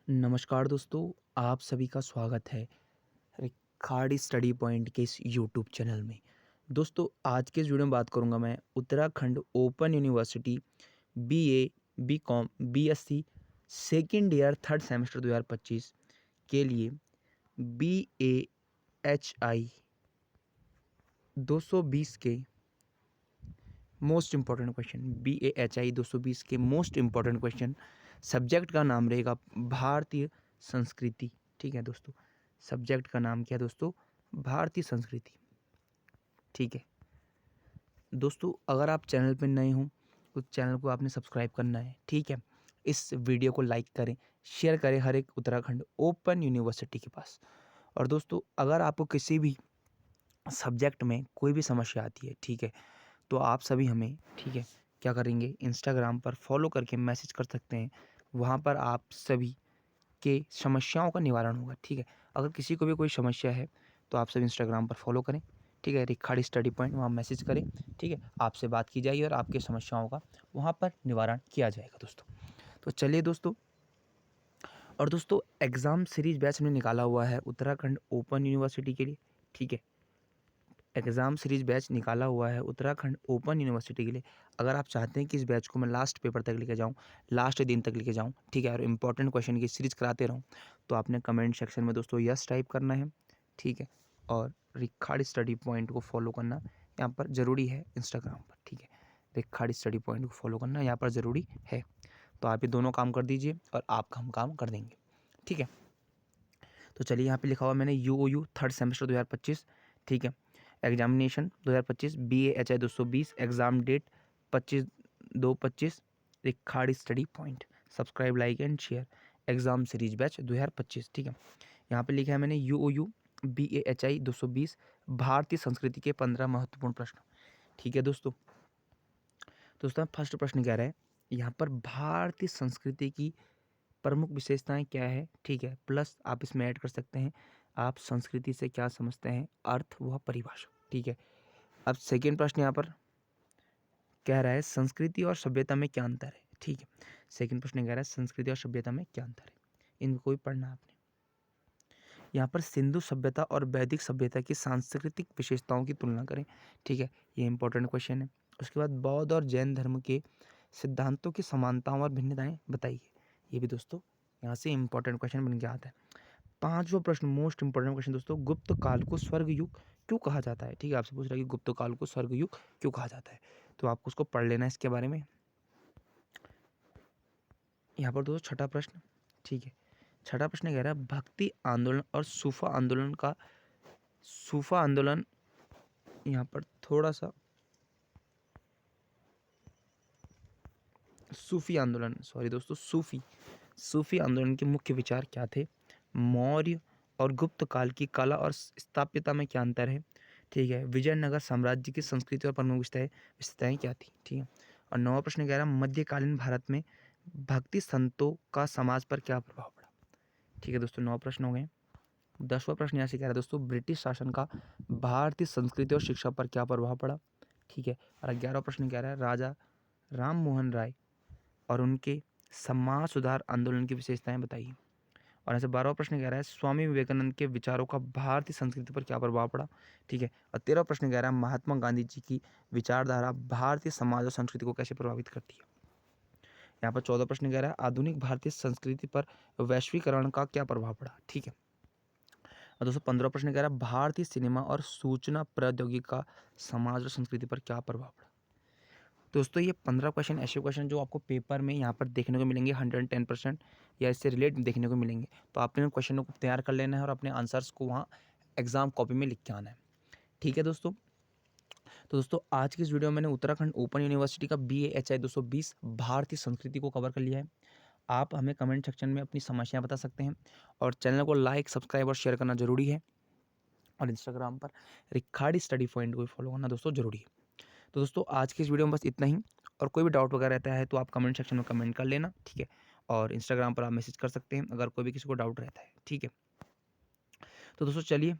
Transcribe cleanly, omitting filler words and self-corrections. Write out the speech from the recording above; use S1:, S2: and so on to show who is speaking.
S1: नमस्कार दोस्तों, आप सभी का स्वागत है रिखाड़ी स्टडी पॉइंट के इस यूट्यूब चैनल में। दोस्तों, आज के इस वीडियो में बात करूंगा मैं Uttarakhand open university BA, BCom, BSc second year third semester 2025 के लिए बीएएचआई 220 के मोस्ट इम्पॉर्टेंट क्वेश्चन बीएएचआई 220 के मोस्ट इम्पॉर्टेंट क्वेश्चन। सब्जेक्ट का नाम रहेगा भारतीय संस्कृति। ठीक है दोस्तों, सब्जेक्ट का नाम क्या है दोस्तों? भारतीय संस्कृति। ठीक है दोस्तों, अगर आप चैनल पर नए हों तो चैनल को आपने सब्सक्राइब करना है। ठीक है, इस वीडियो को लाइक करें, शेयर करें हर एक उत्तराखंड ओपन यूनिवर्सिटी के पास। और दोस्तों, अगर आपको किसी भी सब्जेक्ट में कोई भी समस्या आती है, ठीक है, तो आप सभी हमें, ठीक है, क्या करेंगे, इंस्टाग्राम पर फॉलो करके मैसेज कर सकते हैं। वहाँ पर आप सभी के समस्याओं का निवारण होगा। ठीक है, अगर किसी को भी कोई समस्या है तो आप सभी इंस्टाग्राम पर फॉलो करें। ठीक है, रिखाड़ी स्टडी पॉइंट, वहाँ मैसेज करें। ठीक है, आपसे बात की जाएगी और आपके समस्याओं का वहाँ पर निवारण किया जाएगा दोस्तों। तो चलिए दोस्तों, और दोस्तों एग्ज़ाम सीरीज बैच हमने निकाला हुआ है उत्तराखंड ओपन यूनिवर्सिटी के लिए। ठीक है, एग्ज़ाम सीरीज बैच निकाला हुआ है उत्तराखंड ओपन यूनिवर्सिटी के लिए। अगर आप चाहते हैं कि इस बैच को मैं लास्ट पेपर तक लेके जाऊँ, लास्ट दिन तक लेके जाऊँ, ठीक है, और इम्पॉर्टेंट क्वेश्चन की सीरीज कराते रहूँ, तो आपने कमेंट सेक्शन में दोस्तों यस टाइप करना है। ठीक है, और रिखाड़ी स्टडी पॉइंट को फॉलो करना यहाँ पर ज़रूरी है इंस्टाग्राम पर। ठीक है, रिखाड़ी स्टडी पॉइंट को फॉलो करना यहाँ पर ज़रूरी है। तो आप ये दोनों काम कर दीजिए और आपका हम काम कर देंगे। ठीक है, तो चलिए, यहाँ पे लिखा हुआ मैंने यूओयू थर्ड सेमेस्टर 2025। ठीक है, examination 2025 BAHI 220, exam date 25/2/25, Rikhari study point. Subscribe, like and share. Exam series batch 2025। ठीक है, यहाँ पे लिखा है मैंने यूओयू बीएएचआई 220 भारतीय संस्कृति के 15 महत्वपूर्ण प्रश्न। ठीक है दोस्तों फर्स्ट प्रश्न कह रहा है यहाँ पर भारतीय संस्कृति की प्रमुख विशेषताएं क्या है। ठीक है, प्लस आप इसमें ऐड कर सकते हैं आप संस्कृति से क्या समझते हैं, अर्थ व परिभाषा। ठीक है, अब सेकेंड प्रश्न यहाँ पर कह रहा है संस्कृति और सभ्यता में क्या अंतर है। ठीक है, सेकेंड प्रश्न कह रहा है संस्कृति और सभ्यता में क्या अंतर है, इनको भी पढ़ना आपने। यहाँ पर सिंधु सभ्यता और वैदिक सभ्यता की सांस्कृतिक विशेषताओं की तुलना करें। ठीक है, ये इंपॉर्टेंट क्वेश्चन है। उसके बाद बौद्ध और जैन धर्म के सिद्धांतों की समानताओं और भिन्नताएं बताइए। ये भी दोस्तों यहाँ से इंपॉर्टेंट क्वेश्चन बन के आता है। पांचवा प्रश्न मोस्ट इंपॉर्टेंट क्वेश्चन दोस्तों, गुप्त काल को स्वर्ग युग क्यों कहा जाता है। ठीक है, आपसे पूछ रहा है कि गुप्त काल को स्वर्ग युग क्यों कहा जाता है, तो आपको उसको पढ़ लेना है इसके बारे में। यहाँ पर दोस्तों छठा प्रश्न। ठीक है, छठा प्रश्न कह रहा है भक्ति आंदोलन और सूफा आंदोलन यहाँ पर थोड़ा सा सूफी आंदोलन, सॉरी दोस्तों, सूफी आंदोलन के मुख्य विचार क्या थे। मौर्य और गुप्त काल की कला और स्थापत्यता में क्या अंतर है। ठीक है, विजयनगर साम्राज्य की संस्कृति और प्रमुख विशेषताएं क्या थी। ठीक है, और नौवा प्रश्न कह रहा है मध्यकालीन भारत में भक्ति संतों का समाज पर क्या प्रभाव पड़ा। ठीक है दोस्तों, 9 प्रश्न हो गए। 10वां प्रश्न यहाँ से कह रहा है दोस्तों ब्रिटिश शासन का भारतीय संस्कृति और शिक्षा पर क्या प्रभाव पड़ा। ठीक है, और 11वां प्रश्न कह रहा है राजा राम मोहन राय और उनके समाज सुधार आंदोलन की विशेषताएं बताइए। और ऐसे 12वां प्रश्न कह रहा है स्वामी विवेकानंद के विचारों का भारतीय संस्कृति पर क्या प्रभाव पड़ा। ठीक है, और 13वां प्रश्न कह रहा है महात्मा गांधी जी की विचारधारा भारतीय समाज और संस्कृति को कैसे प्रभावित करती है। यहाँ पर 14वां प्रश्न कह रहा है आधुनिक भारतीय संस्कृति पर वैश्वीकरण का क्या प्रभाव पड़ा। ठीक है, और दोस्तों 15वां प्रश्न कह रहा है भारतीय सिनेमा और सूचना प्रौद्योगिकी का समाज और संस्कृति पर क्या प्रभाव पड़ा। दोस्तों ये 15 क्वेश्चन ऐसे क्वेश्चन जो आपको पेपर में यहाँ पर देखने को मिलेंगे 110% या इससे रिलेट देखने को मिलेंगे। तो आपने उन क्वेश्चनों को तैयार कर लेना है और अपने आंसर्स को वहाँ एग्जाम कॉपी में लिख के आना है। ठीक है दोस्तों, तो दोस्तों आज की इस वीडियो में मैंने उत्तराखंड ओपन यूनिवर्सिटी का BAHI 220 भारतीय संस्कृति को कवर कर लिया है। आप हमें कमेंट सेक्शन में अपनी समस्याएं बता सकते हैं और चैनल को लाइक, सब्सक्राइब और शेयर करना जरूरी है। और इंस्टाग्राम पर रिखाड़ी स्टडी पॉइंट को फॉलो करना दोस्तों जरूरी है। तो दोस्तों आज की इस वीडियो में बस इतना ही। और कोई भी डाउट वगैरह रहता है तो आप कमेंट सेक्शन में कमेंट कर लेना। ठीक है, और इंस्टाग्राम पर आप मैसेज कर सकते हैं अगर कोई भी किसी को डाउट रहता है। ठीक है, तो दोस्तों चलिए